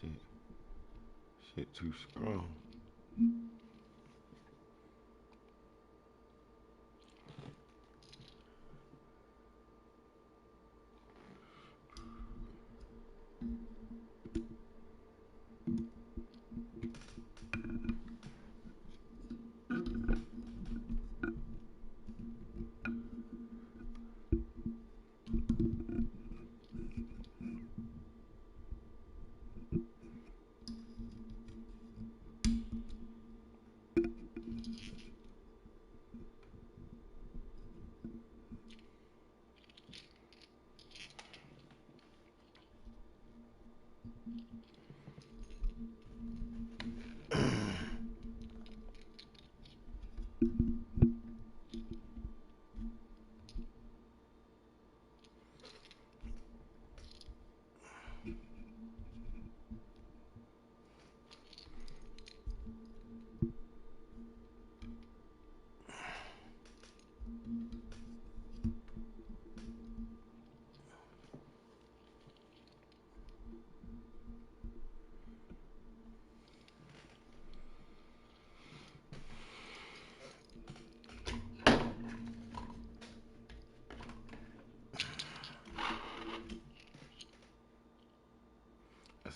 Shit, shit too strong.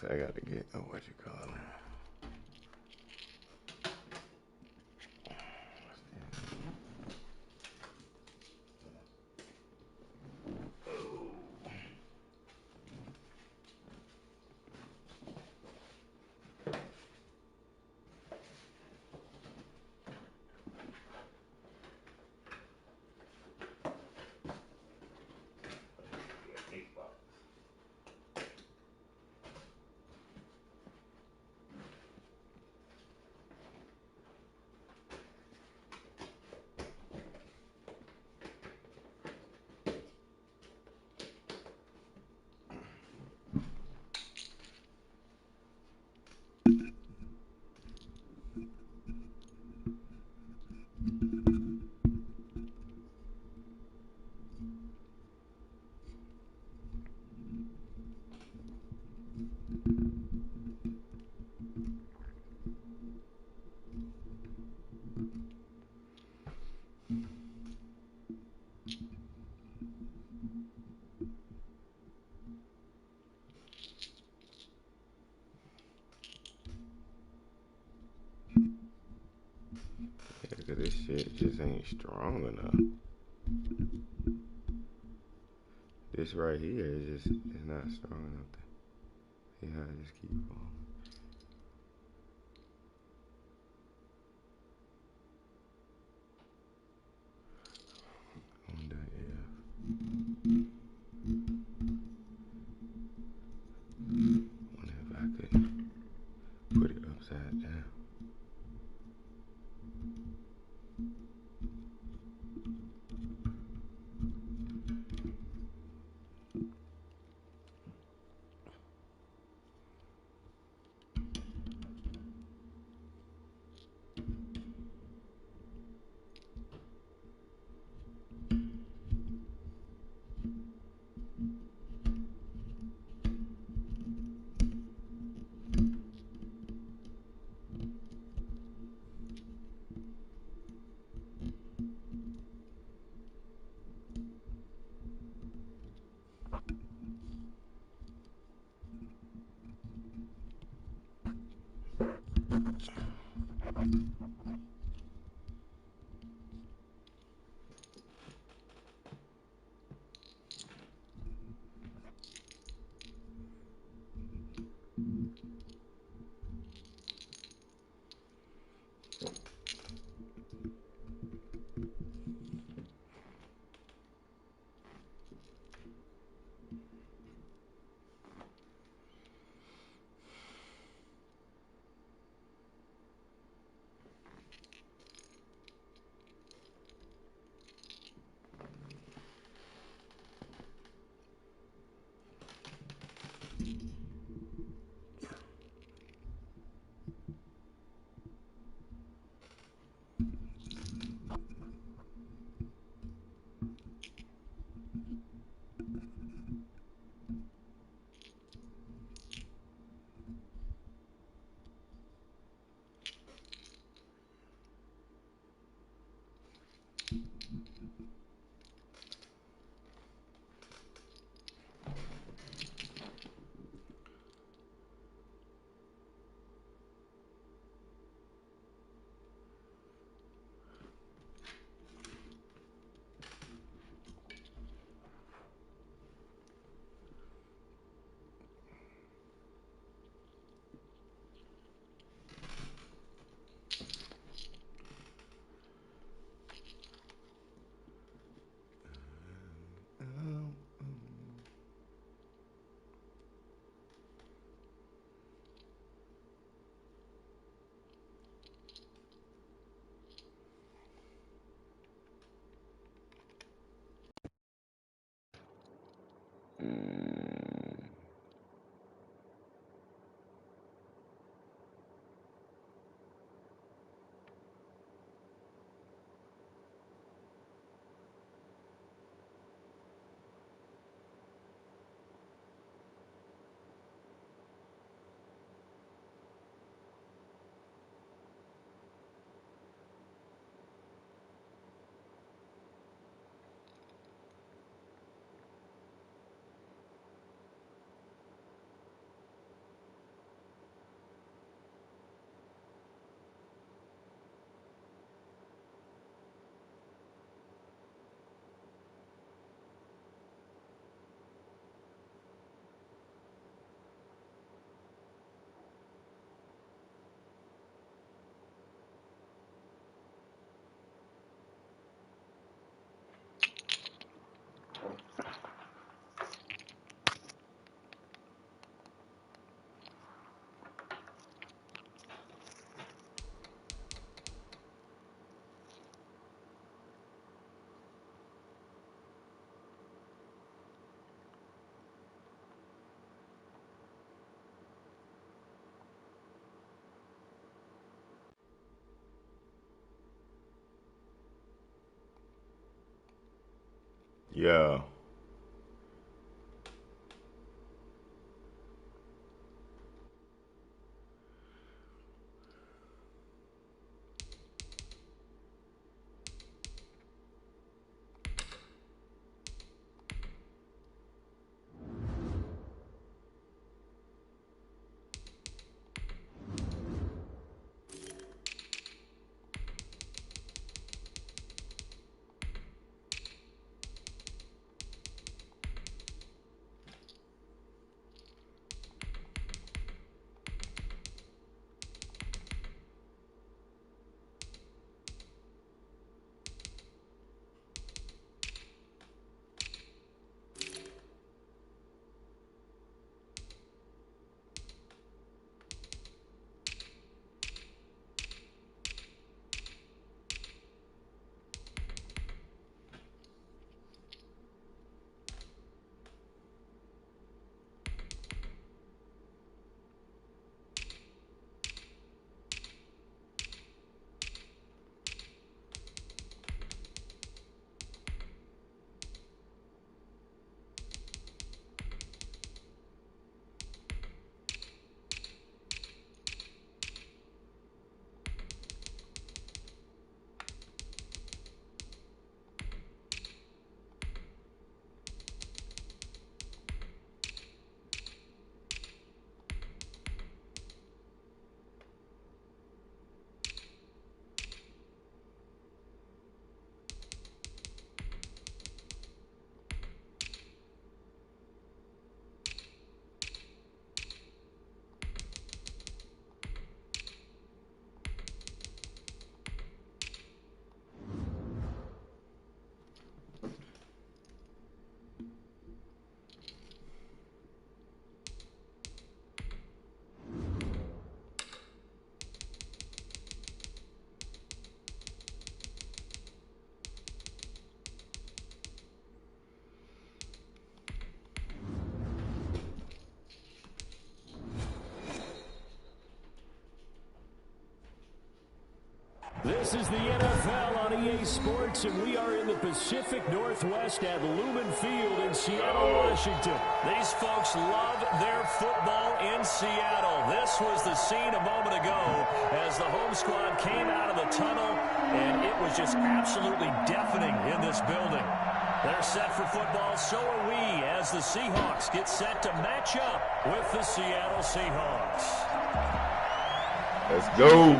So I gotta get what you call it. Yeah, 'cause this shit just ain't strong enough. This right here is just it's not strong enough. See how I just keep falling. On that, yeah. Wonder if I could put it upside down. Yeah. This is the NFL on EA Sports, and we are in the Pacific Northwest at Lumen Field in Seattle, Washington. These folks love their football in Seattle. This was the scene a moment ago as the home squad came out of the tunnel, and it was just absolutely deafening in this building. They're set for football, so are we, as the Seahawks get set to match up with the Seattle Seahawks. Let's go.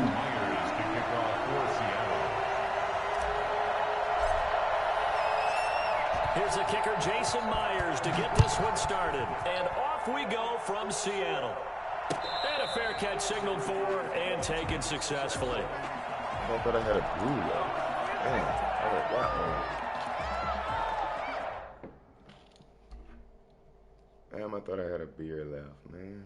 Here's the kicker, Jason Myers, to get this one started. And off we go from Seattle. And a fair catch signaled for and taken successfully. I thought I had a blue left. Dang, I had a white one. Damn, I thought I had a beer left, man.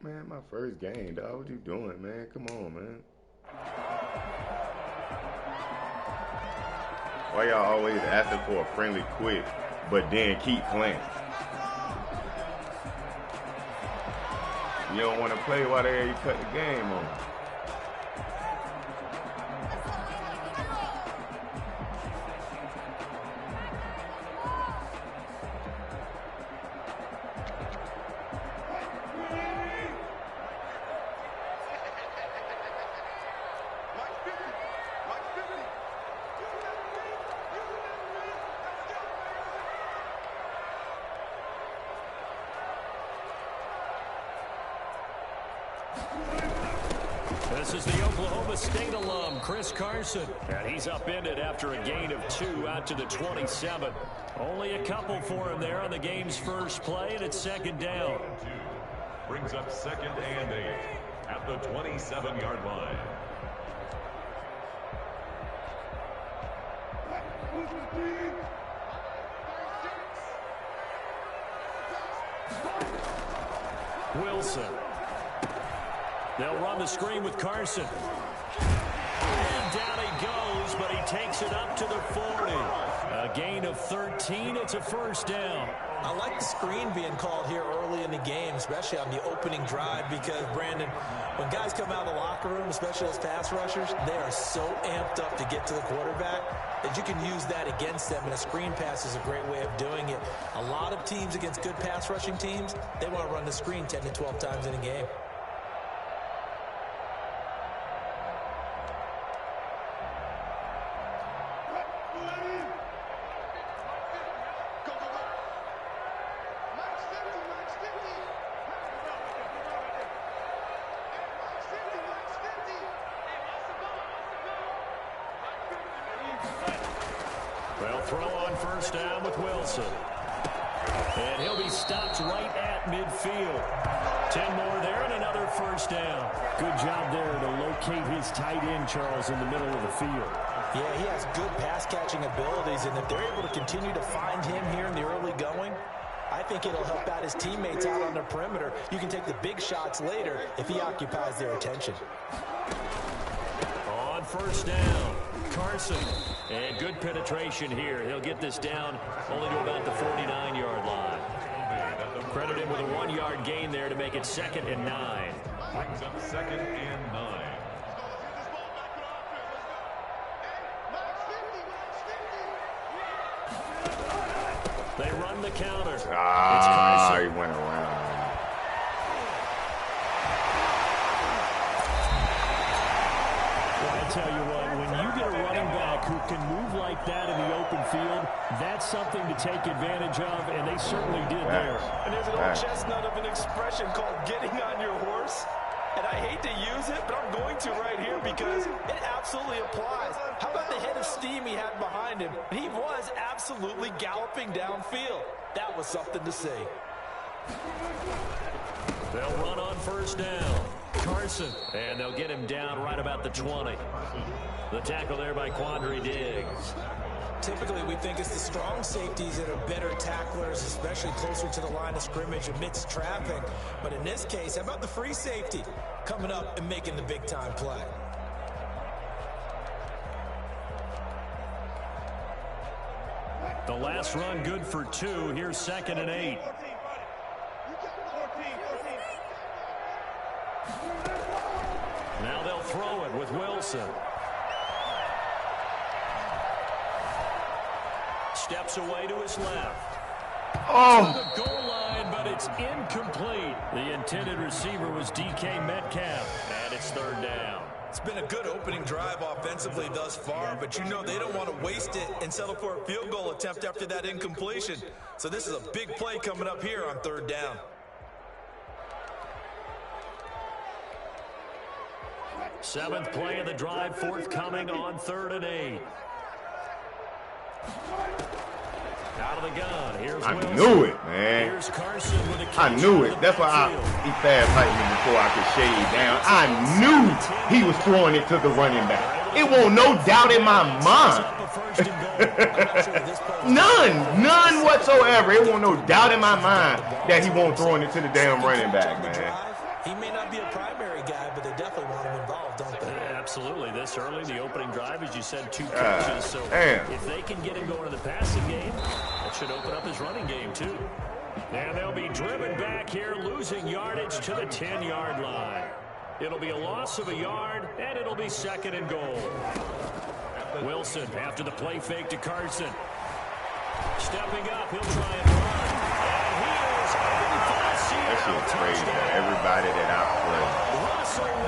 Man, my first game, dog. What you doing, man? Come on, man. Why y'all always asking for a friendly quick, but then keep playing? You don't want to play while you cut the game on. This is the Oklahoma State alum, Chris Carson. And he's upended after a gain of 2 out to the 27. Only a couple for him there on the game's first play, and it's second down. Brings up 2nd and 8 at the 27-yard line. Wilson. They'll run the screen with Carson. And down he goes, but he takes it up to the 40. A gain of 13. It's a first down. I like the screen being called here early in the game, especially on the opening drive, because, Brandon, when guys come out of the locker room, especially as pass rushers, they are so amped up to get to the quarterback that you can use that against them, and a screen pass is a great way of doing it. A lot of teams against good pass rushing teams, they want to run the screen 10 to 12 times in a game. They'll throw on first down with Wilson. And he'll be stopped right at midfield. 10 more there and another first down. Good job there to locate his tight end, Charles, in the middle of the field. Yeah, he has good pass-catching abilities, and if they're able to continue to find him here in the early going, I think it'll help out his teammates out on the perimeter. You can take the big shots later if he occupies their attention. On first down, Carson. And good penetration here. He'll get this down only to about the 49-yard line. Credit him with a 1-yard gain there to make it 2nd and 9. Brings up 2nd and 9. They run the counter. He went around. Well, I tell you what, when you get a running back who can move like that in the open field, that's something to take advantage of, and they certainly did there. And there's an old chestnut of an expression called getting on your horse. And I hate to use it, but I'm going to right here because it absolutely applies. How about the head of steam he had behind him? He was absolutely galloping downfield. That was something to see. They'll run on first down. Carson. And they'll get him down right about the 20. The tackle there by Quandre Diggs. Typically, we think it's the strong safeties that are better tacklers, especially closer to the line of scrimmage amidst traffic. But in this case, how about the free safety coming up and making the big-time play? The last run good for 2. Here's 2nd and 8. Now they'll throw it with Wilson. Steps away to his left. To the goal line, but it's incomplete. The intended receiver was DK Metcalf, and it's 3rd down. It's been a good opening drive offensively thus far, but you know they don't want to waste it and settle for a field goal attempt after that incompletion. So this is a big play coming up here on 3rd down. Seventh play of the drive, forthcoming on 3rd and 8. Out of the gun. Here's I Wilson. knew it, man. Here's Carson with a catch. I knew it. That's why he fast lightened me before I could shade down. I knew he was throwing it to the running back. It won't no doubt in my mind. None whatsoever. It won't no doubt in my mind that he won't throwing it to the damn running back, man. He may not be a primary guy, but they definitely want him involved, don't they? Absolutely. This early, the opening drive, as you said, 2 catches. So if they can get him going in the passing game, that should open up his running game, too. And they'll be driven back here, losing yardage to the 10-yard line. It'll be a loss of a yard, and it'll be 2nd and goal. Wilson, after the play fake to Carson. Stepping up, he'll try and run. And he is That shit's crazy. Everybody that I play,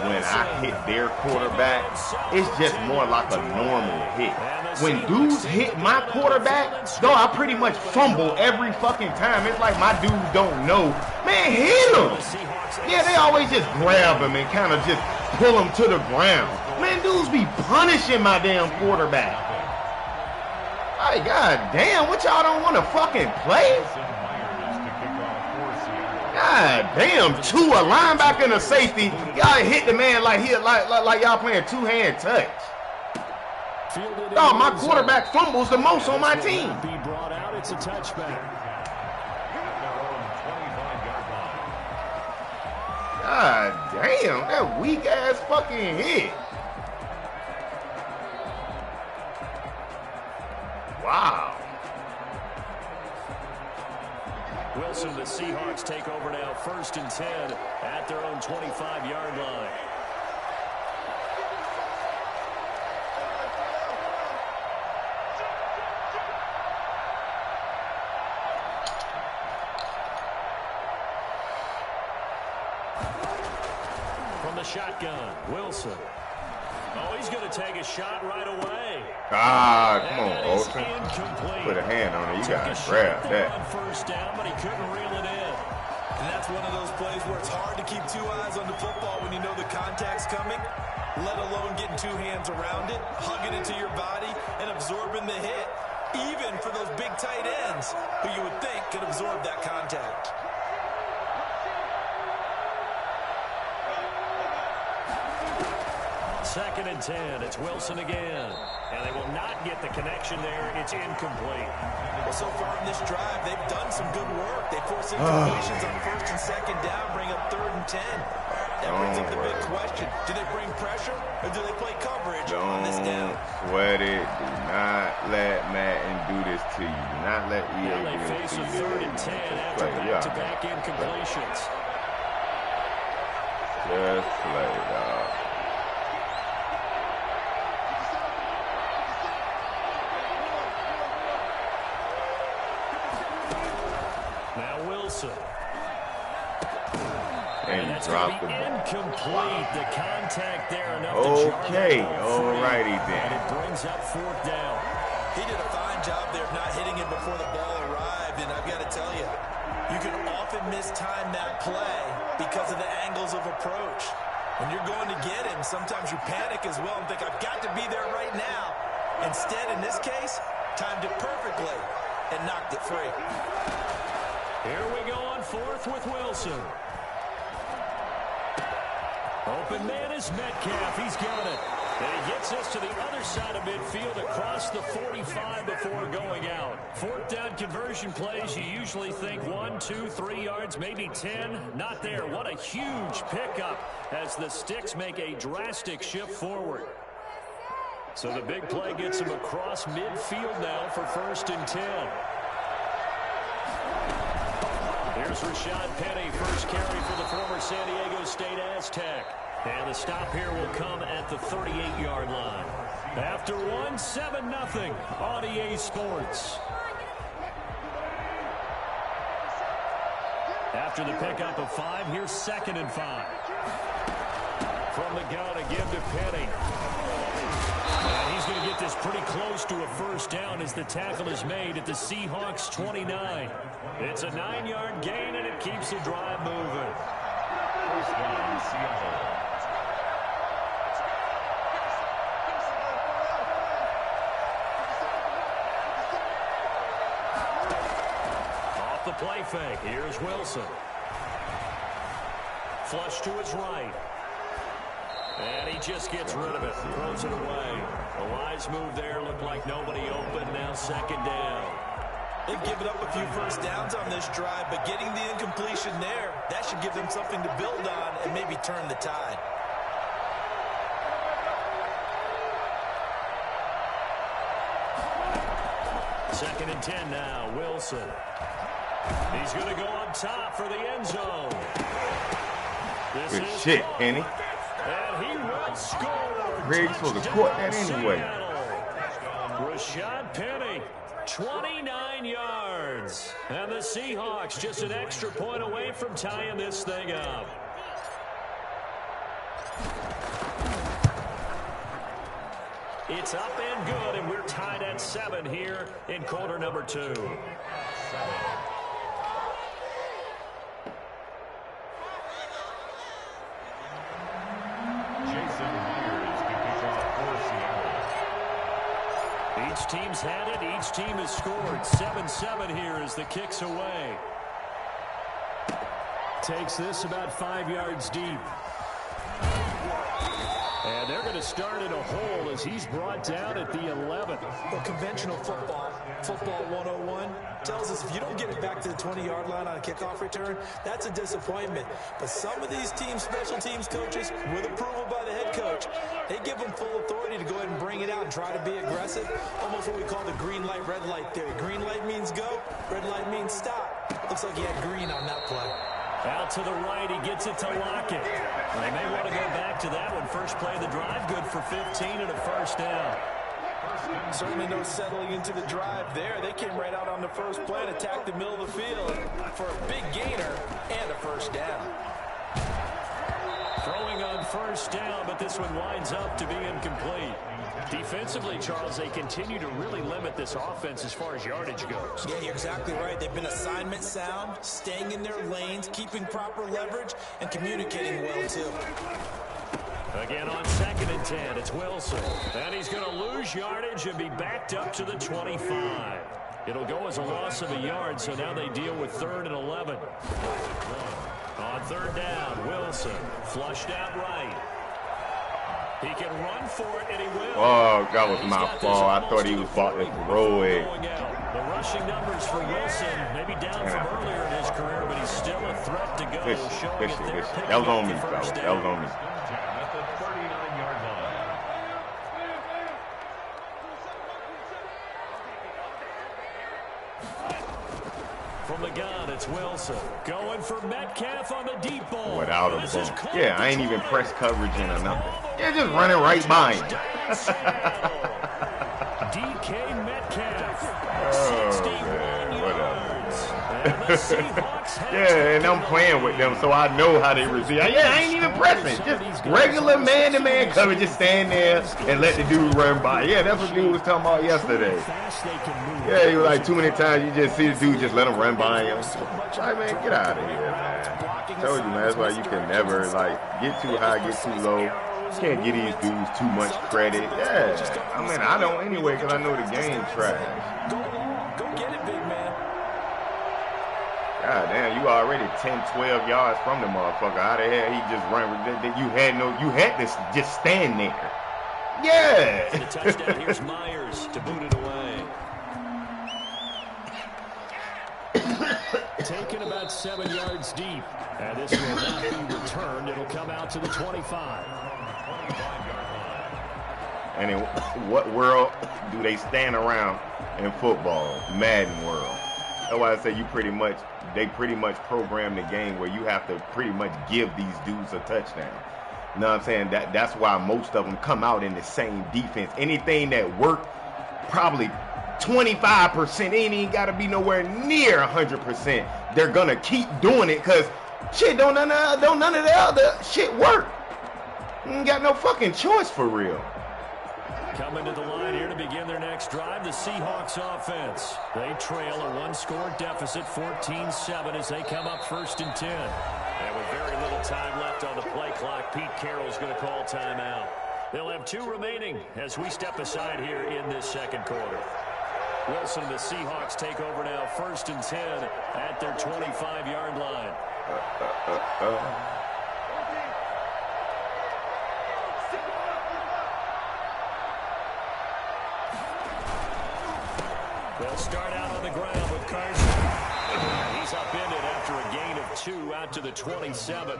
when I hit their quarterback, it's just more like a normal hit. When dudes hit my quarterback, though I pretty much fumble every fucking time. It's like my dudes don't know. Man, hit him. Yeah, they always just grab him and kind of just pull him to the ground. Man, dudes be punishing my damn quarterback. Like, god damn, what y'all don't want to fucking play? God damn, 2, a linebacker and a safety. Y'all hit the man like y'all playing 2-hand touch. Oh, my quarterback fumbles the most on my team. Be brought out. It's a touchback. God damn, that weak ass fucking hit. Wow. Wilson, the Seahawks take over now, 1st and 10 at their own 25-yard line. From the shotgun, Wilson. Oh, he's going to take a shot right away. Ah, come on, Olsen. Put a hand on it. You got to grab that. On 1st down, but he couldn't reel it in. And that's one of those plays where it's hard to keep 2 eyes on the football when you know the contact's coming, let alone getting 2 hands around it, hugging it to your body, and absorbing the hit, even for those big tight ends who you would think could absorb that contact. Second and 10. It's Wilson again. And they will not get the connection there. It's incomplete. Well, so far in this drive, they've done some good work. They force incompletions on 1st and 2nd down, bring up 3rd and 10. That brings up the big question. Do they bring pressure or do they play coverage on this down? Sweat it. Do not let Madden do this to you. Do not let EA Now do they this face to a you. 3rd and 10 after back-to-back incompletions. Just play it out. Now Wilson. And that's drop the ball. Incomplete. The contact there enough okay, to alrighty then. And it brings up 4th down. He did a fine job there of not hitting it before the ball arrived, and I've got to tell you, you can often mistime that play because of the angles of approach. When you're going to get him, sometimes you panic as well and think, I've got to be there right now. Instead, in this case, timed it perfectly and knocked it free. Here we go on 4th with Wilson. Open man is Metcalf. He's got it. And he gets us to the other side of midfield across the 45 before going out. 4th down conversion plays, you usually think 1, 2, 3 yards, maybe 10. Not there. What a huge pickup as the Sticks make a drastic shift forward. So the big play gets him across midfield now for 1st and 10. Here's Rashad Penny, first carry for the former San Diego State Aztec. And the stop here will come at the 38-yard line. After 1, 7-0 on EA Sports. After the pickup of 5, here's 2nd and 5. From the gun, a give to Penny. And he's going to get this pretty close to a 1st down as the tackle is made at the Seahawks 29. It's a 9-yard gain, and it keeps the drive moving. 1st down, Seattle. Off the play fake, here's Wilson. Flush to his right. And he just gets rid of it, throws it away. A wise move there, looked like nobody open, now 2nd down. They've given up a few 1st downs on this drive, but getting the incompletion there, that should give them something to build on and maybe turn the tide. Second and 10 now, Wilson. He's going to go up top for the end zone. Good shit, Penny. And he will score. Greg's supposed to caught that anyway. Rashad Penny, 29 yards. And the Seahawks just an extra point away from tying this thing up. It's up and good, and we're tied at 7 here in quarter number 2. Jason Myers to kick off for Seattle. Each team's had it. Each team has scored. 7-7 here as the kick's away. Takes this about 5 yards deep. And they're going to start in a hole as he's brought down at the 11. Well, conventional football 101, tells us if you don't get it back to the 20-yard line on a kickoff return, that's a disappointment. But some of these teams, special teams coaches, with approval by the head coach, they give them full authority to go ahead and bring it out and try to be aggressive. Almost what we call the green light, red light theory. Green light means go, red light means stop. Looks like he had green on that play. Out to the right, he gets it to Lockett. They may want to go back to that one. First play of the drive, good for 15 and a first down. Certainly no settling into the drive there. They came right out on the first play and attacked the middle of the field for a big gainer and a first down. Throwing on first down, but this one winds up to be incomplete. Defensively, Charles, they continue to really limit this offense as far as yardage goes. Yeah, you're exactly right. They've been assignment sound, staying in their lanes, keeping proper leverage, and communicating well, too. Again on 2nd and 10, it's Wilson. And he's going to lose yardage and be backed up to the 25. It'll go as a loss of a yard, so now they deal with 3rd and 11. On 3rd down, Wilson flushed out right. He can run for it, and he will. Oh, that was my fault. I thought he was about to throw it. The rushing numbers for Wilson, maybe down from earlier in his career, but he's still a threat to go. Listen. That was on me, fellas. That was on me. At the 39-yard line. From the gun, it's Wilson. Going for Metcalf on the deep ball. Without a bump. Yeah, I ain't even press coverage in or nothing. Yeah, just running right by him. DK Metcalf. Oh, man, whatever. Yeah, and I'm playing with them, so I know how they receive. Yeah, I ain't even pressing. Just regular man-to-man coverage. Just stand there and let the dude run by. Yeah, that's what dude was talking about yesterday. Yeah, he was like, too many times you just see the dude just let him run by him. Like, man, get out of here, man. I told you, man, that's why you can never, like, get too high, get too low. You can't give these dudes too much credit. Yeah, I mean, I don't anyway because I know the game trash. Go get it, big man. God damn, you already 10, 12 yards from the motherfucker. How the hell he just run? You had to just stand there. Yeah. The touchdown, here's Myers to boot it away. Taken about 7 yards deep. And this will not be returned. It'll come out to the 25. And in what world do they stand around in football? Madden world. That's why I say they pretty much program the game where you have to pretty much give these dudes a touchdown. You know what I'm saying? That's why most of them come out in the same defense. Anything that worked, probably 25%, ain't even got to be nowhere near 100%. They're going to keep doing it because, shit, don't none of the other shit work. You ain't got no fucking choice for real. Coming to the line here to begin their next drive, the Seahawks offense. They trail a one-score deficit, 14-7, as they come up 1st and 10. And with very little time left on the play clock, Pete Carroll's going to call timeout. They'll have 2 remaining as we step aside here in this second quarter. Wilson and the Seahawks take over now, 1st and 10 at their 25-yard line. They'll start out on the ground with Carson. He's upended after a gain of 2 out to the 27.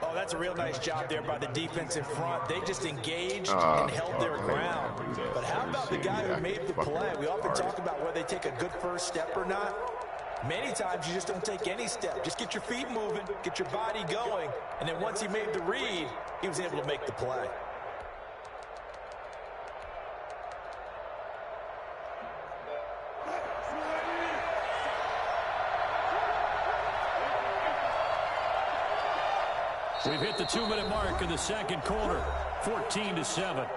Oh, that's a real nice job there by the defense in front. They just engaged and held their ground. But how about the guy who made the play? We often talk about whether they take a good first step or not. Many times you just don't take any step. Just get your feet moving, get your body going, and then once he made the read, he was able to make the play. We've hit the 2-minute mark in the second quarter, 14-7.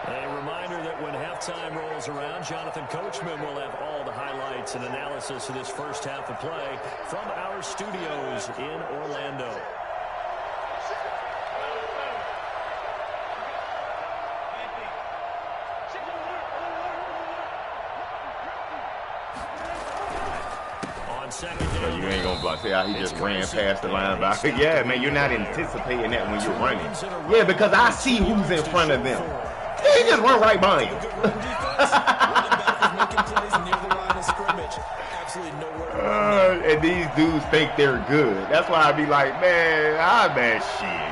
A reminder that when halftime rolls around, Jonathan Coachman will have all the highlights and analysis of this first half of play from our studios in Orlando. Oh, see how he just ran past the linebacker? Yeah, man, you're not anticipating that when you're running. Yeah, because I see who's in front of them. Yeah, he just run right by him. And these dudes think they're good. That's why I be like, man, shit.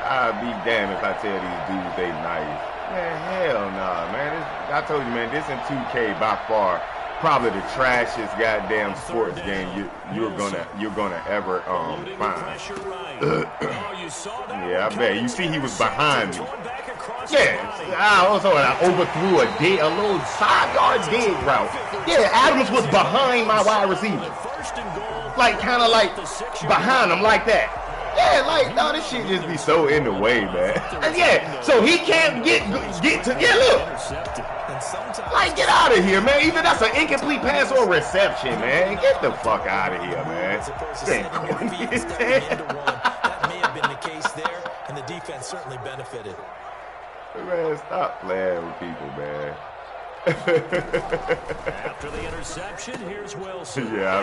I'd be damned if I tell these dudes they nice. Man, hell nah, man. I told you, man, this in 2K by far probably the trashiest goddamn sports game you're gonna ever find. Yeah, I bet. You see, he was behind me. Yeah, I overthrew a little 5-yard dig route. Yeah, Adams was behind my wide receiver, like kind of like behind him like that. Yeah, like, no, this shit just be so in the way, man. Yeah, so he can't get to, yeah, look. Like, get out of here, man. Either that's an incomplete pass or reception, man. Get the fuck out of here, man. That may have been the case there, and the defense certainly benefited. Man, stop playing with people, man. After the interception, here's Wilson. Yeah, I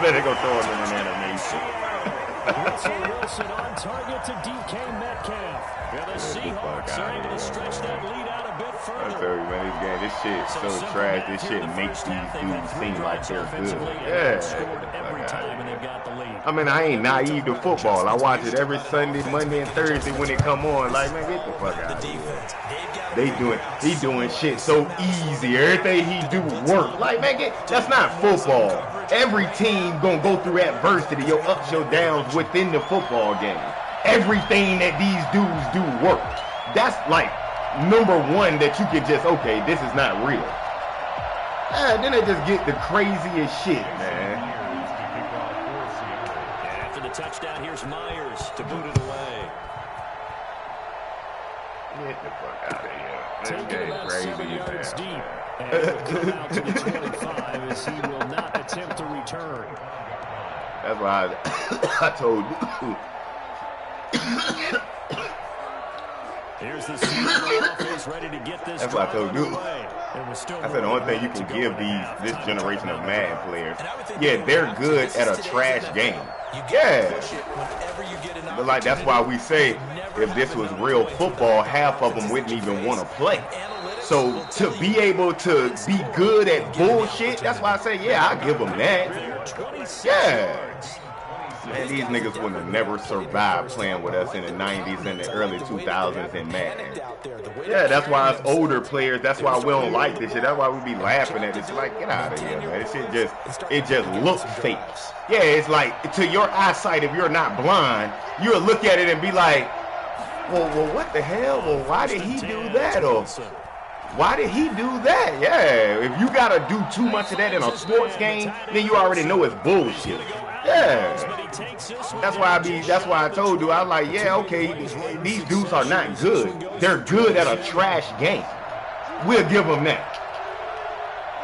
bet they're going to throw him in an animation. Wilson on target to DK Metcalf. And the Seahawks are able to stretch that lead out a bit further. I tell you, man, this shit's so trash. This shit makes these dudes seem like they're good. Yeah. Every time and they've got the lead. I mean, I ain't naive to football. I watch it every Sunday, Monday, and Thursday when it come on. Like, man, get the fuck out of here. He doing shit so easy. Everything he do work. Like, man, that's not football. Every team gonna go through adversity, your ups, your downs within the football game. Everything that these dudes do work. That's like number one that you can just, okay, this is not real. Then they just get the craziest shit, man. After the touchdown, here's Myers to boot it away. Get the fuck out of here. Taking about 7 yards deep. And he'll come out to the 25 as he will not attempt to return. That's why I told you. Here's the Seahawks offense ready to get this. That's what I told you. I said the only thing you can give this generation of Madden players, yeah, they're good at a trash game. Yeah. But like that's why we say if this was real football, half of them wouldn't even want to play. So to be able to be good at bullshit, that's why I say, yeah, I give them that. Yeah. Man, these niggas would have never survived playing with us in the 90s and the early 2000s in Madden. Yeah, that's why us older players, that's why we don't like this shit. That's why we be laughing at this. Like, get out of here, man. This shit it just looks fake. Yeah, it's like, to your eyesight, if you're not blind, you'll look at it and be like, well, what the hell? Well, why did he do that? Or why did he do that? Yeah, if you gotta do too much of that in a sports game, then you already know it's bullshit. Yeah, that's why I told you, I was like, yeah, okay, these dudes are not good. They're good at a trash game. We'll give them that.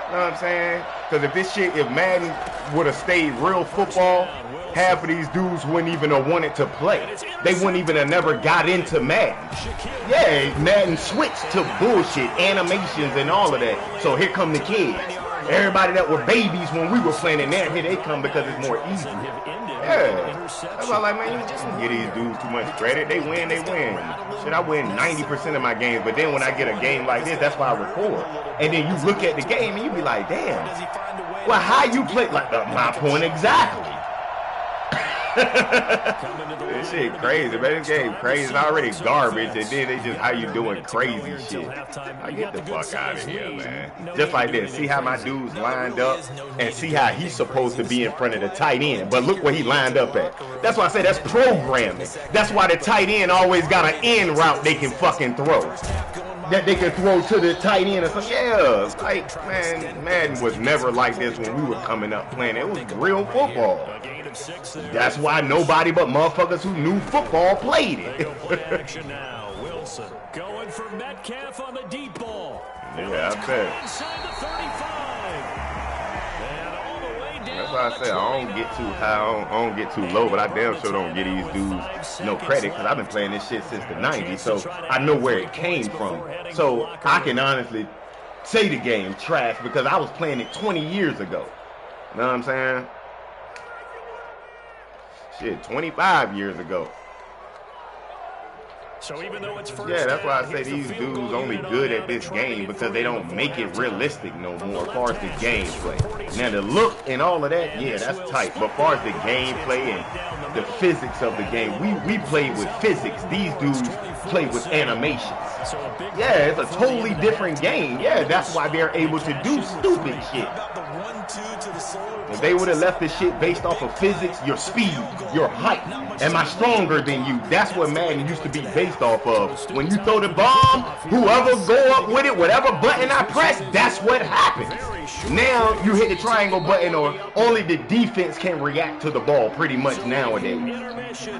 You know what I'm saying? Because if Madden would have stayed real football, half of these dudes wouldn't even have wanted to play. They wouldn't even have never got into Madden. Yeah, Madden switched to bullshit, animations and all of that. So here come the kids. Everybody that were babies when we were playing in there, here they come because it's more easy. Yeah. That's why I'm like, man, you just give these dudes too much credit. They win, they win. Shit, I win 90% of my games, but then when I get a game like this, that's why I record. And then you look at the game and you be like, damn. Well, how you play? Like, my point exactly. This shit crazy, man. This game crazy. It's already garbage, and then they just how you doing crazy shit. I get the fuck out of here, man. Just like this. See how my dude's lined up, and see how he's supposed to be in front of the tight end. But look where he lined up at. That's why I say that's programming. That's why the tight end always got an end route they can fucking throw. That they can throw to the tight end or something. Yeah, like, man, Madden was never like this when we were coming up playing. It was real football. That's why nobody but motherfuckers who knew football played it. Action now. Wilson going for Metcalf on the deep ball. Yeah, I bet. That's why I say I don't get too high, I don't get too low, but I damn sure don't give these dudes no credit because I've been playing this shit since the 90s, so I know where it came from. So I can honestly say the game trash because I was playing it 20 years ago. You know what I'm saying? shit, 25 years ago. So even though it's first Yeah, that's why I down, say here's the these field dudes goal only unit good on at down this to try to game get because they don't before make it halftime. realistic no more as far as the gameplay. gameplay. Now the look and all of that, yeah, that's tight. But as far as the gameplay and the physics of the game, we play with physics. These dudes play with animations. Yeah, it's a totally different game. Yeah, that's why they're able to do stupid shit. If they would have left this shit based off of physics, your speed, your height, am I stronger than you? That's what Madden used to be based off of. When you throw the bomb, whoever go up with it, whatever button I press, that's what happens. Now you hit the triangle button or only the defense can react to the ball pretty much nowadays.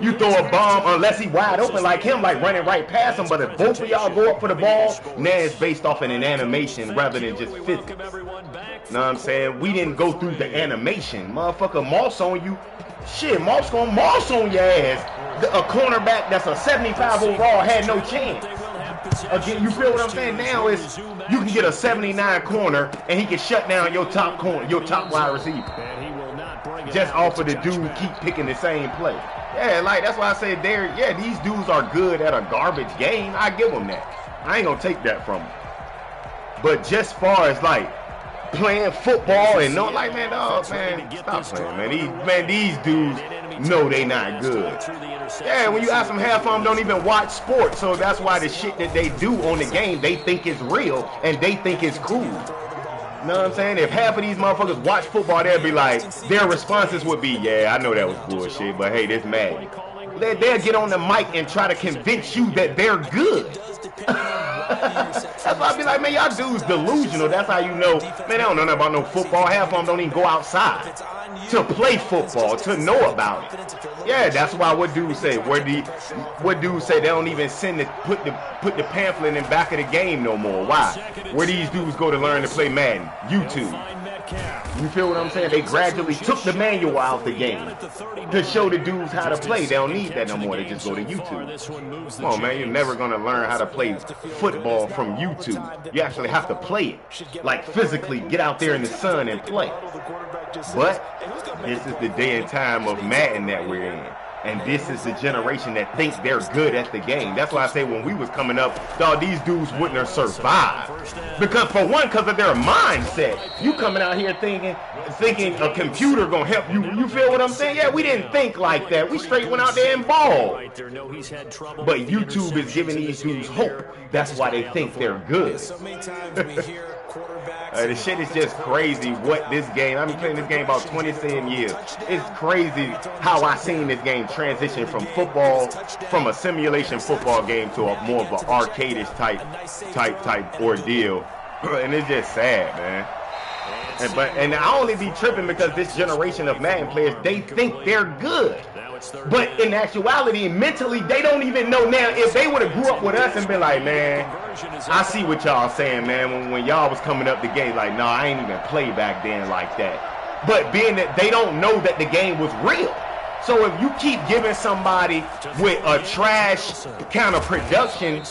You throw a bomb unless he wide open like him, like running right past him, but if both of y'all go up for the ball, now it's based off of an animation rather than just physics. Know what I'm saying? We didn't go through the animation. Motherfucker, Moss on you. Shit, Moss gonna Moss on your ass. A cornerback that's a 75 overall had no chance. Again, you feel what I'm saying? Now is you can get a 79 corner and he can shut down your top corner, your top wide receiver. Just off of the dude keep picking the same play. Yeah, like that's why I say these dudes are good at a garbage game. I give them that. I ain't gonna take that from them. But just far as like playing football and no, like man, dog, man, stop playing, man. These dudes know they not good. Yeah, when you ask them, half of them don't even watch sports, so that's why the shit that they do on the game, they think is real and they think it's cool. You know what I'm saying? If half of these motherfuckers watch football, they'll be like, their responses would be, yeah, I know that was bullshit, but hey, this Madden. They'll get on the mic and try to convince you that they're good. That's why I be like, man, y'all dudes delusional. That's how you know, man, they don't know nothing about no football. Half of them don't even go outside to play football, to know about it. Yeah, that's why what dudes say, what dudes say they don't even send the put the pamphlet in the back of the game no more. Why? Where these dudes go to learn to play Madden? YouTube. You feel what I'm saying? They gradually took the manual out the game to show the dudes how to play. They don't need that no more. They just go to YouTube. Come on, man. You're never going to learn how to play football from YouTube. You actually have to play it. Like physically get out there in the sun and play. But this is the day and time of Madden that we're in. And this is the generation that thinks they're good at the game. That's why I say when we was coming up, dog, these dudes wouldn't have survived. Because for one, because of their mindset. You coming out here thinking a computer gonna help you. You feel what I'm saying? Yeah, we didn't think like that. We straight went out there and balled. But YouTube is giving these dudes hope. That's why they think they're good. The shit is just crazy what this game, I've been playing this game about 27 years. It's crazy how I seen this game transition from football, from a simulation football game to a more of an arcadish type ordeal. And it's just sad, man. And I only be tripping because this generation of Madden players, they think they're good. But in actuality, mentally, they don't even know now. If they would have grew up with us and been like, man, I see what y'all saying, man. When y'all was coming up the game, like, no, I ain't even play back then like that. But being that they don't know that the game was real. So if you keep giving somebody with a trash kind of production,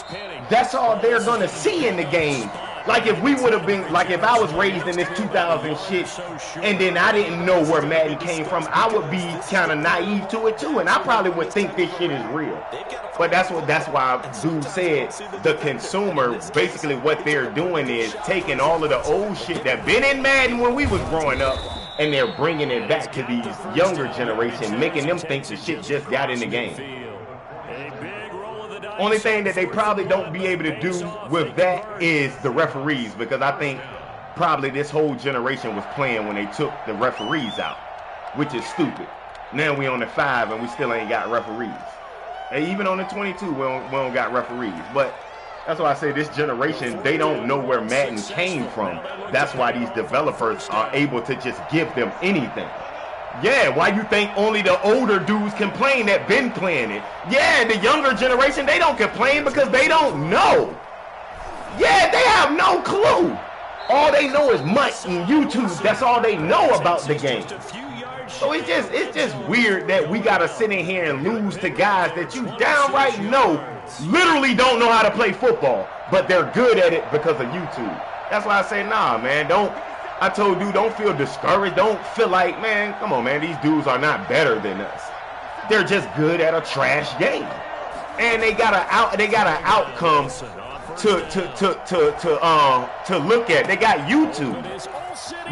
that's all they're going to see in the game. Like if we would have been, like if I was raised in this 2000 shit and then I didn't know where Madden came from, I would be kind of naive to it too. And I probably would think this shit is real. But that's why dude said the consumer, basically what they're doing is taking all of the old shit that been in Madden when we was growing up and they're bringing it back to these younger generation, making them think the shit just got in the game. Only thing that they probably don't be able to do with that is the referees, because I think probably this whole generation was playing when they took the referees out, which is stupid. Now we on the 5 and we still ain't got referees. And even on the 22, we don't got referees. But that's why I say this generation, they don't know where Madden came from. That's why these developers are able to just give them anything. Yeah, why you think only the older dudes complain that been playing it? Yeah, the younger generation, they don't complain because they don't know. Yeah, they have no clue. All they know is MUT and YouTube. That's all they know about the game. So it's just weird that we gotta sit in here and lose to guys that you downright know literally don't know how to play football, but they're good at it because of YouTube. That's why I say, nah, man, I told you, don't feel discouraged. Don't feel like, man, come on, man, these dudes are not better than us. They're just good at a trash game, and they got an outcome to look at. They got YouTube.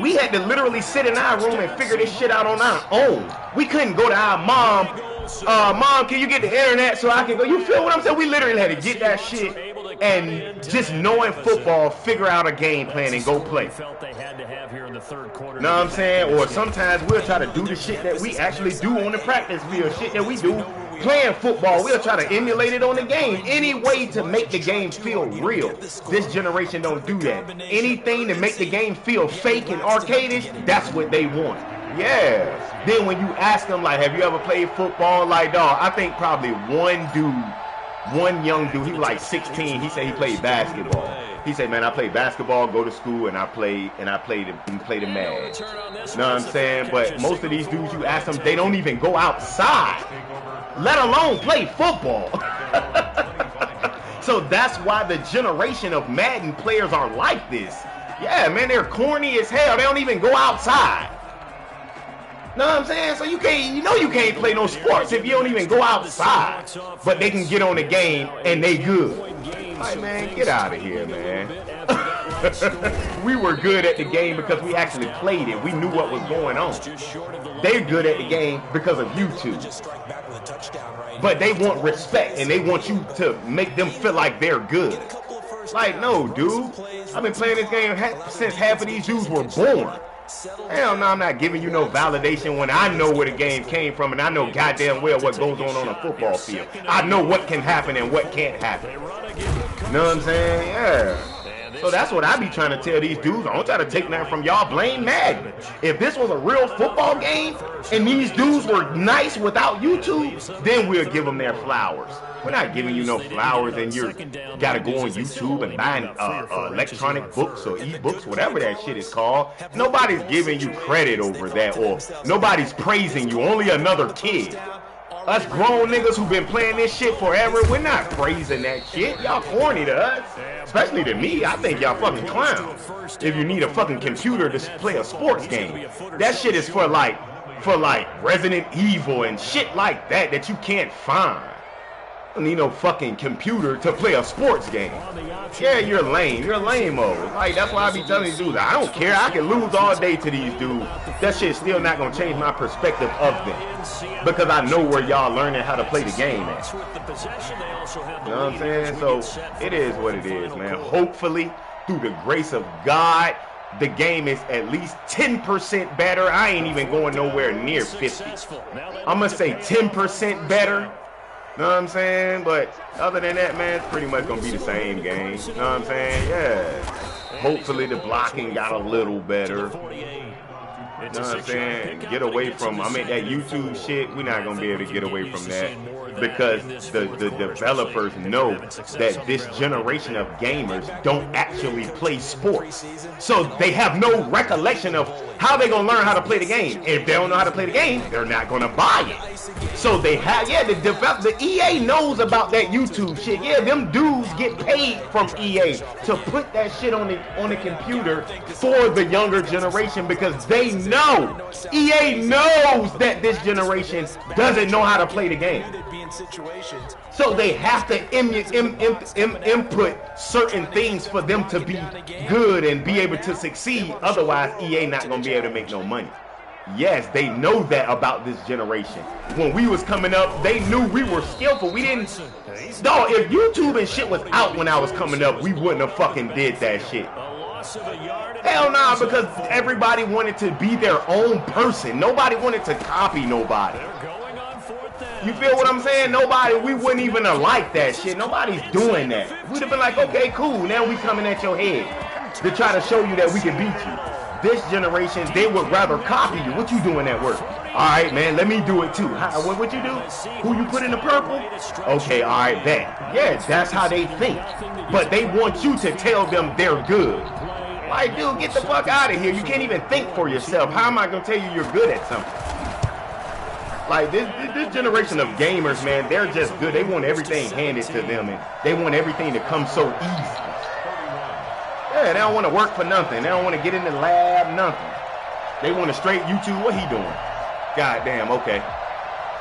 We had to literally sit in our room and figure this shit out on our own. We couldn't go to our mom. Mom, can you get the internet so I can go? You feel what I'm saying? We literally had to get that shit and just knowing football, figure out a game plan and go play. Know what I'm saying? Or sometimes we'll try to do the shit that we actually do on the practice field, shit that we do playing football. We'll try to emulate it on the game. Any way to make the game feel real. This generation don't do that. Anything to make the game feel fake and arcadish, that's what they want. Yeah. Then when you ask them, like, have you ever played football? Like, dog, I think probably one young dude, he was like 16, he said he played basketball. He said, man, I played basketball, go to school, and I played the Mad. You know what I'm saying? But most of these dudes, you ask them, they don't even go outside, let alone play football. So that's why the generation of Madden players are like this. Yeah, man, they're corny as hell. They don't even go outside. Know what I'm saying? So you can't play no sports if you don't even go outside. But they can get on the game and they good. Like, man, get out of here, man. We were good at the game because we actually played it. We knew what was going on. They're good at the game because of YouTube. But they want respect and they want you to make them feel like they're good. Like, no, dude. I've been playing this game since half of these dudes were born. Hell no, I'm not giving you no validation when I know where the game came from and I know goddamn well what goes on a football field. I know what can happen and what can't happen. You know what I'm saying? Yeah. So that's what I be trying to tell these dudes. I don't try to take nothing from y'all. Blame Madden. If this was a real football game and these dudes were nice without YouTube, then we'll give them their flowers. We're not giving you no flowers and you got to go on YouTube and buy electronic books or e-books, whatever that shit is called. Nobody's giving you credit over that, or nobody's praising you. Only another kid. Us grown niggas who've been playing this shit forever, we're not praising that shit. Y'all corny to us. Especially to me. I think y'all fucking clowns. If you need a fucking computer to play a sports game. That shit is for like Resident Evil and shit like that you can't find. I don't need no fucking computer to play a sports game. Yeah, you're lame. You're lame-o. Like, that's why I be telling these dudes, I don't care. I can lose all day to these dudes. That shit's still not going to change my perspective of them. Because I know where y'all learning how to play the game at. You know what I'm saying? So, it is what it is, man. Hopefully, through the grace of God, the game is at least 10% better. I ain't even going nowhere near 50. I'm going to say 10% better. Know what I'm saying? But other than that, man, it's pretty much going to be the same game. Know what I'm saying? Yeah. Hopefully the blocking got a little better. You know what I'm saying? Get away from, that YouTube shit, we're not going to be able to get away from that. Because the developers know that this generation of gamers don't actually play sports. So they have no recollection of how they're going to learn how to play the game. If they don't know how to play the game, they're not going to buy it. So they have, the EA knows about that YouTube shit. Yeah, them dudes get paid from EA to put that shit on the computer for the younger generation because they know. EA knows that this generation doesn't know how to play the game. So they have to input certain things for them to be good and be able to succeed. Otherwise, EA not going to be able to make no money. Yes, they know that about this generation. When we was coming up, they knew we were skillful. We didn't... Dog, if YouTube and shit was out when I was coming up, we wouldn't have fucking did that shit. Hell nah, because everybody wanted to be their own person. Nobody wanted to copy nobody. You feel what I'm saying? We wouldn't even have liked that shit. Nobody's doing that. We'd have been like, okay, cool. Now we coming at your head to try to show you that we can beat you. This generation, they would rather copy you. What you doing at work? All right, man, let me do it too. What you do? Who you put in the purple? Okay, all right, that. Yeah, that's how they think. But they want you to tell them they're good. Like, dude, get the fuck out of here. You can't even think for yourself. How am I going to tell you you're good at something? Like, this generation of gamers, man, they're just good. They want everything handed to them, and they want everything to come so easy. Yeah, they don't want to work for nothing. They don't want to get in the lab, nothing. They want to straight YouTube. What he doing? Goddamn, okay.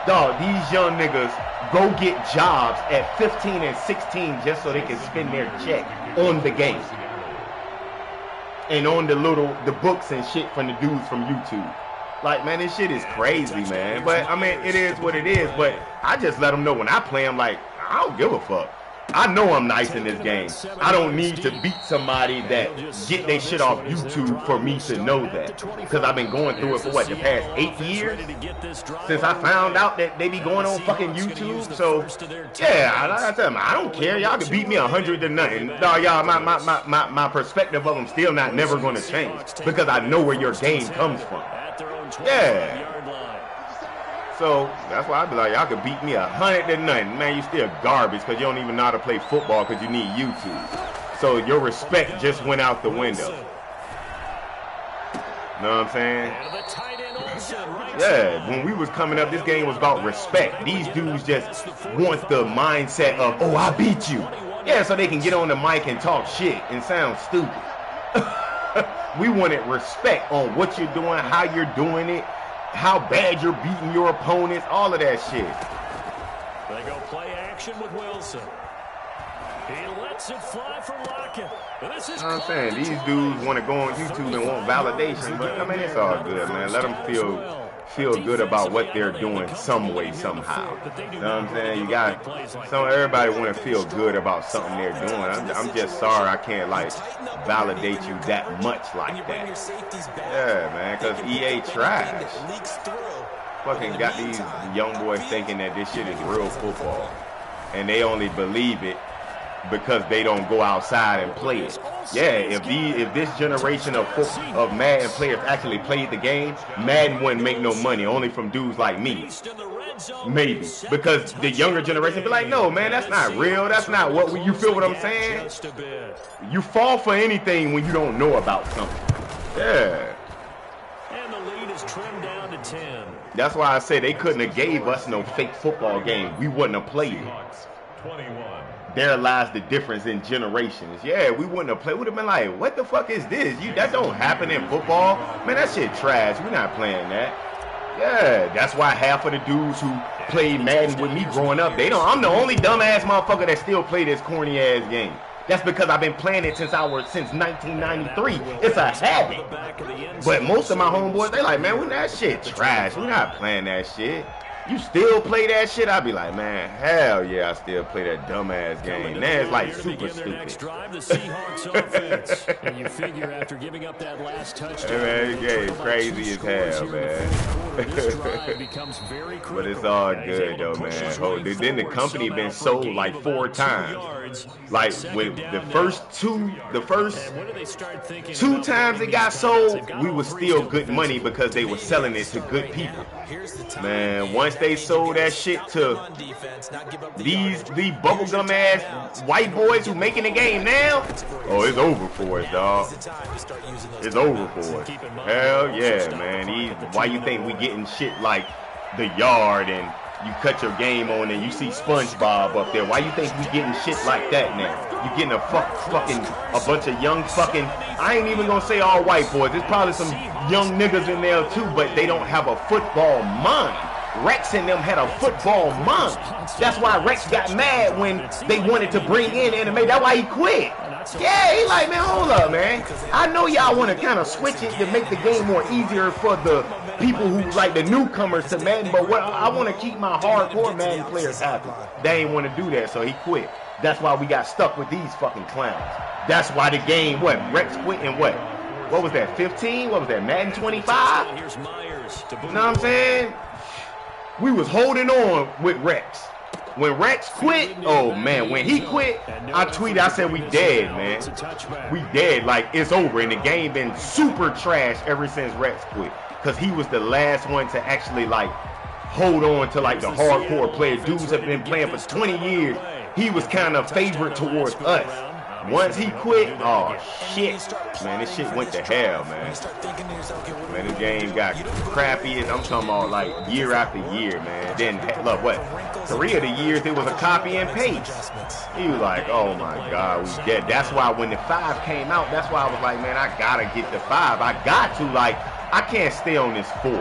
Dog, these young niggas go get jobs at 15 and 16 just so they can spend their check on the game. And on the books and shit from the dudes from YouTube. Like, man, this shit is crazy, man. But, I mean, it is what it is. But I just let them know when I play, I'm like, I don't give a fuck. I know I'm nice in this game. I don't need to beat somebody that get their shit off YouTube for me to know that. Because I've been going through it for, what, the past 8 years? Since I found out that they be going on fucking YouTube. So, yeah, like I tell them, I don't care. Y'all can beat me 100 to nothing. No, y'all, my perspective of them still never going to change. Because I know where your game comes from. Yeah. So that's why I be like, y'all could beat me 100 to nothing. Man, you still garbage because you don't even know how to play football because you need YouTube. So your respect just went out the window. Know what I'm saying? Yeah, when we was coming up, this game was about respect. These dudes just want the mindset of, oh, I beat you. Yeah, so they can get on the mic and talk shit and sound stupid. We wanted respect on what you're doing, how you're doing it, how bad you're beating your opponents, all of that shit. They go play action with Wilson. He lets it fly from Lockett. This is I'm saying, these dudes want to go on YouTube and want validation, but I mean, it's all good, man. Let them feel good about what they're doing some way, somehow. You know what I'm saying? You got everybody want to feel good about something they're doing. I'm just sorry I can't like validate you that much like that. Yeah, man, because EA trash. Fucking got these young boys thinking that this shit is real football, and they only believe it because they don't go outside and play it. Yeah, if this generation of Madden players actually played the game, Madden wouldn't make no money, only from dudes like me. Maybe. Because the younger generation be like, no, man, that's not real. That's not what you feel what I'm saying? You fall for anything when you don't know about something. Yeah. And the lead is trimmed down to 10. That's why I say they couldn't have gave us no fake football game. We wouldn't have played it. 21. There lies the difference in generations. Yeah, we wouldn't have played. We'd have been like, what the fuck is this? That don't happen in football. Man, that shit trash. We're not playing that. Yeah, that's why half of the dudes who played Madden with me growing up, I'm the only dumbass motherfucker that still play this corny ass game. That's because I've been playing it since 1993. It's a habit. But most of my homeboys, they like, man, that shit trash. We're not playing that shit. You still play that shit? I'd be like, man, hell yeah, I still play that dumbass game. Now it's like super stupid. Drive, the Seahawks offense. And you figure after giving up that last touchdown, hey, man, this game crazy as hell, man. But it's all good though, man. Then the company been sold like 4 times. Like with the first two times it got sold, we was still good money because they were selling it to good people. Man, once they sold that shit to these bubblegum ass white boys who making the game now, oh, it's over for us, dog. It's over for us. Hell yeah, man. Why you think we getting shit like The Yard and you cut your game on and you see SpongeBob up there? Why you think we getting shit like that now? You getting a bunch of young fucking, I ain't even gonna say all white boys. There's probably some young niggas in there too, but they don't have a football mind. Rex and them had a football mind. That's why Rex got mad when they wanted to bring in anime. That's why he quit. Yeah, he like, man, hold up, man. I know y'all want to kind of switch it to make the game more easier for the people who like the newcomers to Madden, but I want to keep my hardcore Madden players happy. They ain't want to do that, so he quit. That's why we got stuck with these fucking clowns. That's why the game, Rex quit in what? What was that, 15? What was that, Madden 25? You know what I'm saying? We was holding on with Rex. When Rex quit, oh man, when he quit, I tweeted, I said, we dead, man. We dead, like it's over. And the game been super trash ever since Rex quit. Because he was the last one to actually like hold on to like the hardcore players. Dudes have been playing for 20 years. He was kind of favorite towards us. Once he quit, oh shit, man, this shit went to hell, man. Man, this game got crappy as I'm talking about like year after year, man. Then look, what? 3 of the years it was a copy and paste. He was like, oh my God, we dead. That's why when the 5 came out, that's why I was like, man, I gotta get the 5. I got to, like, I can't stay on this 4.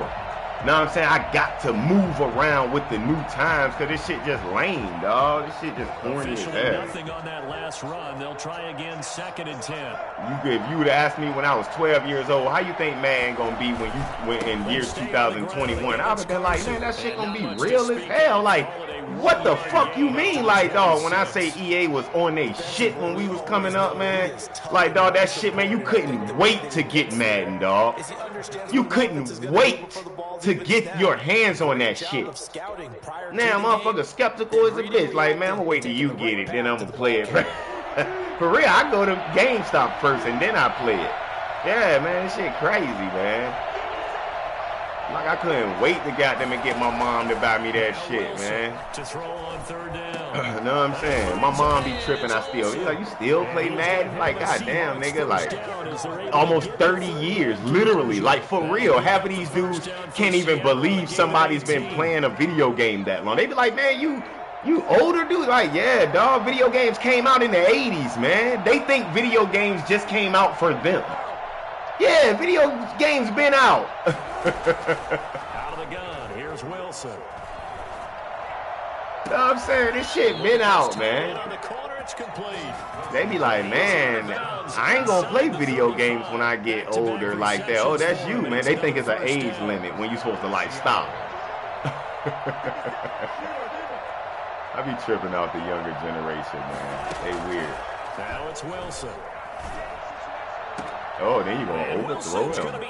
Know what I'm saying? I got to move around with the new times because this shit just lame, dog. This shit just corny as hell. Nothing on that last run. They'll try again 2nd and 10. If you would have asked me when I was 12 years old, how you think Madden gonna be when in years 2021? I would have been like, man, that shit gonna be real as hell. Like, what the fuck you mean? Like, dog, when I say EA was on they shit when we was coming up, man, like, dog, that shit, man, you couldn't wait to get Madden, dog. You couldn't wait to get your hands on that shit. Now, motherfucker skeptical as a bitch. Like, man, I'm gonna wait till you get it, then I'm gonna play it. For real, I go to GameStop first and then I play it. Yeah, man, this shit crazy, man. Like, I couldn't wait to goddamn and get my mom to buy me that shit, man. To throw on 3rd down. Know what I'm saying? My mom be tripping. He's like, you still play Madden? Like, goddamn, nigga, like, almost 30 years, literally. Like, for real, half of these dudes can't even believe somebody's been playing a video game that long. They be like, man, you older dude? Like, yeah, dog, video games came out in the 80s, man. They think video games just came out for them. Yeah, video games been out. Out of the gun, here's Wilson. Know what I'm saying? This shit been out, man. On the corner, it's complete. They be like, man, I ain't gonna play video games when I get older like that. Oh, that's you, man. They think it's an age limit when you're supposed to, like, stop. I be tripping out the younger generation, man. They weird. Now it's Wilson. Oh, then you gonna overthrow them.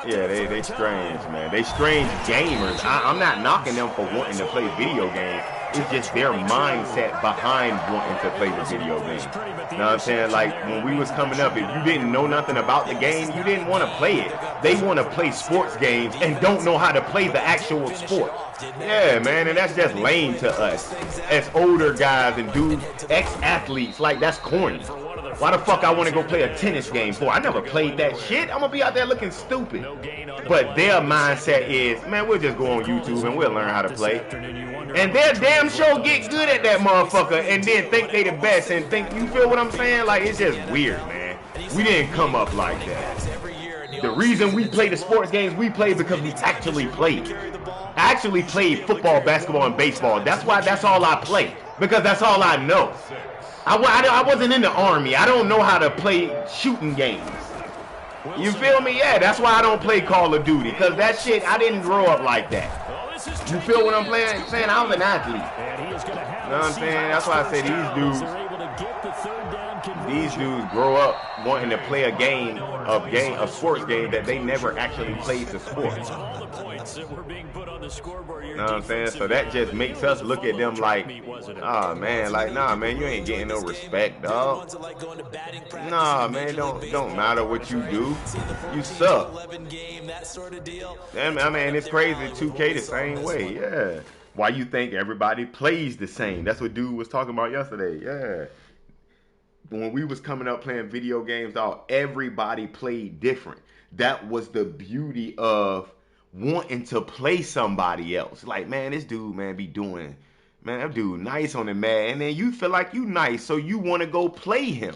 Yeah, they strange, man. They strange gamers. I'm not knocking them for wanting to play video games. It's just their mindset behind wanting to play the video game. You know what I'm saying? Like, when we was coming up, if you didn't know nothing about the game, you didn't want to play it. They want to play sports games and don't know how to play the actual sport. Yeah, man, and that's just lame to us as older guys and dudes, ex-athletes. Like, that's corny. Why the fuck I want to go play a tennis game for? I never played that shit. I'm going to be out there looking stupid. But their mindset is, man, we'll just go on YouTube and we'll learn how to play. And they'll damn sure get good at that motherfucker and then think they the best and think, you feel what I'm saying? Like, it's just weird, man. We didn't come up like that. The reason we play the sports games we play because we actually played. I actually played football, basketball, and baseball. That's why that's all I play. Because that's all I know. I wasn't in the army. I don't know how to play shooting games. You feel me? Yeah, that's why I don't play Call of Duty. Because that shit, I didn't grow up like that. You feel what I'm saying? I was an athlete. You know what I'm saying? That's why I say these dudes grow up wanting to play a sports game that they never actually played the sport. You know what I'm saying? So that just makes us look at them like, oh man, like, nah, man, you ain't getting no respect, dog. Nah, man, don't matter what you do. You suck. Damn, I mean, it's crazy. 2K the same way, yeah. Why you think everybody plays the same? That's what dude was talking about yesterday, yeah. When we was coming up playing video games, dog, everybody played different. That was the beauty of wanting to play somebody else. Like, man, this dude, man, be doing, man, that dude nice on the man. And then you feel like you nice, so you want to go play him.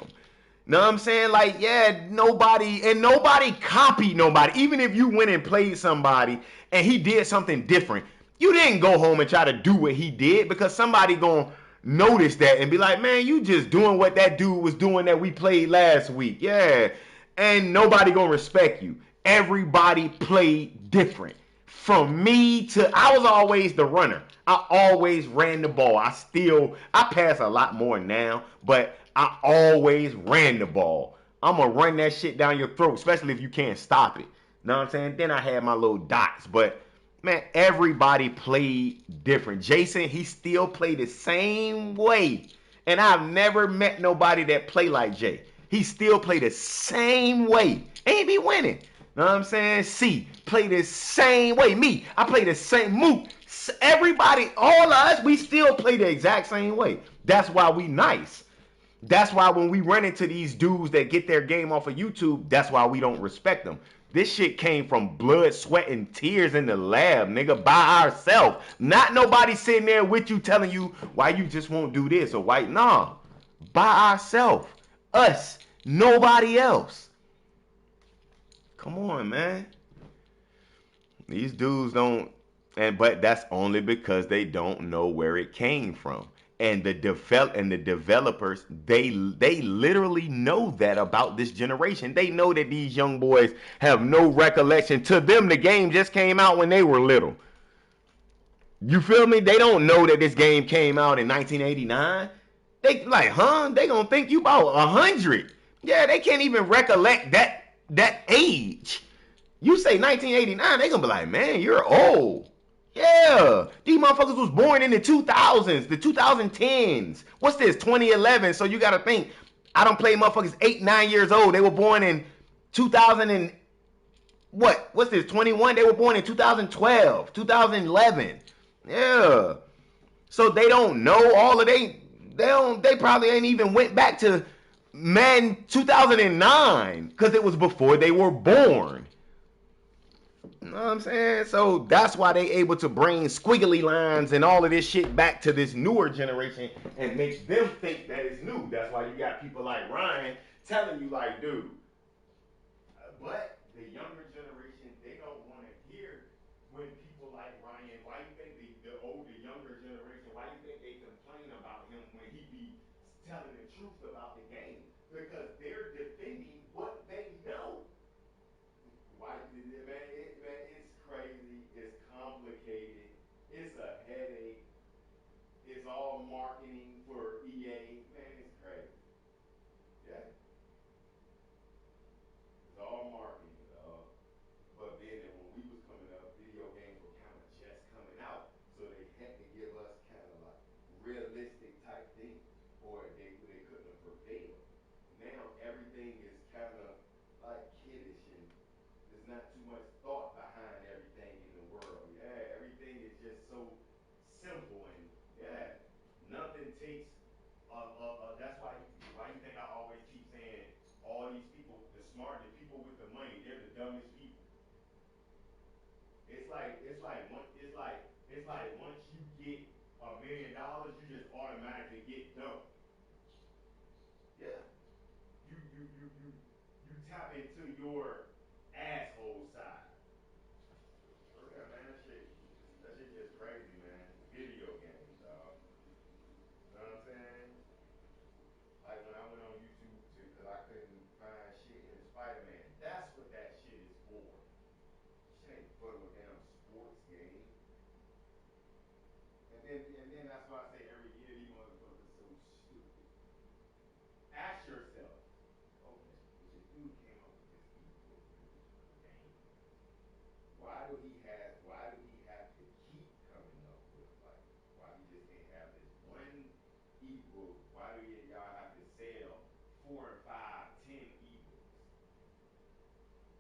Know what I'm saying? Like, yeah, nobody copied nobody. Even if you went and played somebody and he did something different, you didn't go home and try to do what he did because somebody gonna notice that and be like, man, you just doing what that dude was doing that we played last week. Yeah. And nobody gonna respect you. Everybody played different. From me to, I was always the runner. I always ran the ball. I pass a lot more now, but I always ran the ball. I'm gonna run that shit down your throat, especially if you can't stop it. Know what I'm saying? Then I had my little dots, but man, everybody played different. Jason, he still played the same way. And I've never met nobody that play like Jay. He still play the same way. Ain't be winning. Know what I'm saying? C, play the same way. Me, I play the same. Moot, everybody, all of us, we still play the exact same way. That's why we nice. That's why when we run into these dudes that get their game off of YouTube, that's why we don't respect them. This shit came from blood, sweat, and tears in the lab, nigga, by ourselves. Not nobody sitting there with you telling you why you just won't do this or why. Nah, by ourselves. Us. Nobody else. Come on, man. These dudes don't, but that's only because they don't know where it came from. And the developers, they literally know that about this generation. They know that these young boys have no recollection. To them, the game just came out when they were little. You feel me? They don't know that this game came out in 1989. They like, huh? They gonna think you about 100. Yeah, they can't even recollect that age. You say 1989, they gonna be like, man, you're old. Yeah, these motherfuckers was born in the 2000s, the 2010s. What's this? 2011. So you gotta think. I don't play motherfuckers 8, 9 years old. They were born in 2000 and what? What's this? 21. They were born in 2012, 2011. Yeah. So they don't know all of they don't they probably ain't even went back to man 2009 because it was before they were born. You know what I'm saying? So that's why they able to bring squiggly lines and all of this shit back to this newer generation and makes them think that it's new. That's why you got people like Ryan telling you like, dude, but the younger generation, they don't want to hear when people like Ryan. Why you think the older, younger generation? Why you think they complain about him when he be telling the truth about the game? Because they're defending what they know. Why, man, it's crazy. It's complicated. It's a headache. It's all marketing for EA. Man, it's crazy. Yeah, it's all marketing. But then when we was coming up, video games were kind of just coming out, so they had to give us kind of like realistic type things, or they couldn't have prevailed. Now everything is kind of like kiddish, and there's not too much thought behind everything in the world. Yeah, everything is just so simple, and yeah, nothing takes. That's why you think I always keep saying all these people, the smart, the people with the money, they're the dumbest people. It's like once you get $1 million, you just automatically get dumb. Yeah, you tap into your asshole side. So yeah, man, that shit just crazy, man. Video games, dog. You know what I'm saying? Like when I went on YouTube because I couldn't find shit in Spider-Man. That's what that shit is for. Shit ain't for no damn sports game. And then that's why I say every year these motherfuckers so stupid. Ask yourself, okay, if this dude came up with this ebook news for the game, why do he have to keep coming up with like why he just can't have this one ebook? Why do y'all have to sell 4 and 5, 10 ebooks?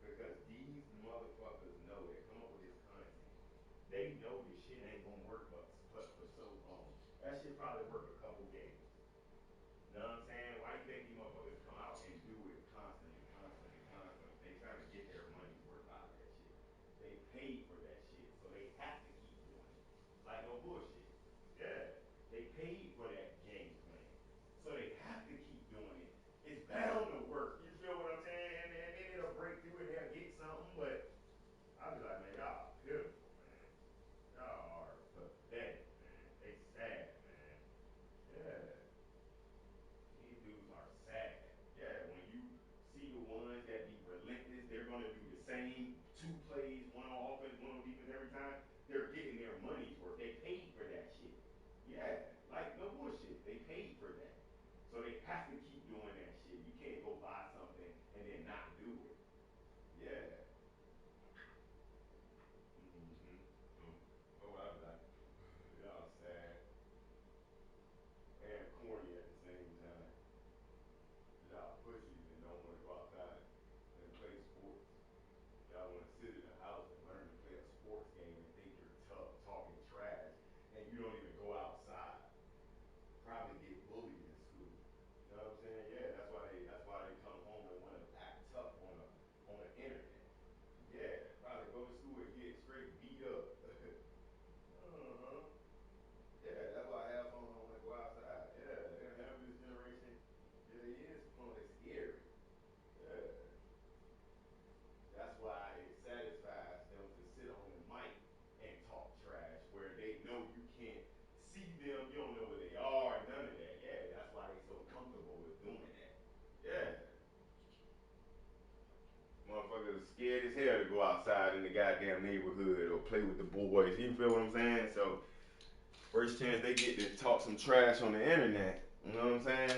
Because these motherfuckers know that come up with this content. They know this shit ain't gonna work but for so long. That shit probably work a couple games. You know what I'm saying? Why you think these motherfuckers come out and do it constantly, constantly, constantly? They trying to get their money's worth out of that shit. They paid for that shit, so they have to keep doing it. Like no bullshit. Yeah. They paid for that game plan. So they have to keep doing it. It's better goddamn neighborhood or play with the boys. You feel what I'm saying? So first chance they get to talk some trash on the internet, you know what I'm saying?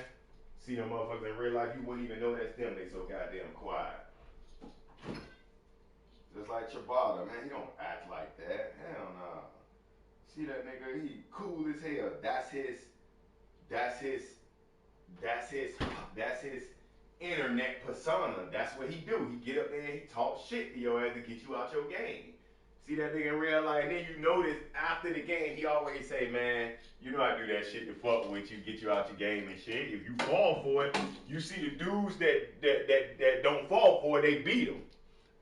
See them motherfuckers in real life, you wouldn't even know that's them. They so goddamn quiet. Just like Trabata, man, he don't act like that. Hell no. See that nigga, he cool as hell. That's his internet persona. That's what he do. He get up there and he talk shit to your ass to get you out your game. See that nigga in real life, and then you notice after the game, he always say, man, you know I do that shit to fuck with you, get you out your game and shit. If you fall for it, you see the dudes that don't fall for it, they beat him.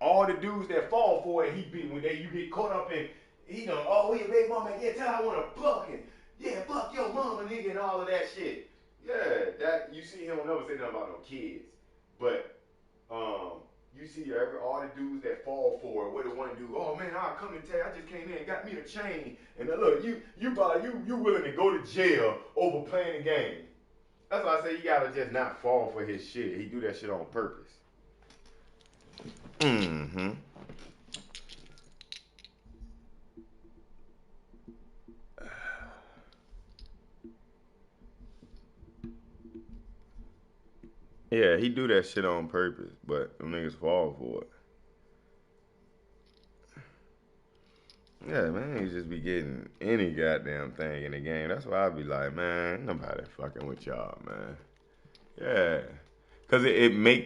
All the dudes that fall for it, he beat when you get caught up in, he know, oh, your baby mama, yeah, tell her I want to fuck him. Yeah, fuck your mama, nigga, and all of that shit. Yeah, that you see him don't never say nothing about no kids. But you see all the dudes that fall for it, what the one do, oh man, I'll come and tell you, I just came in and got me a chain. And look, you willing to go to jail over playing the game. That's why I say you gotta just not fall for his shit. He do that shit on purpose. Mm-hmm. Yeah, he do that shit on purpose, but them niggas fall for it. Yeah, man, he just be getting any goddamn thing in the game. That's why I be like, man, nobody fucking with y'all, man. Yeah. Because it make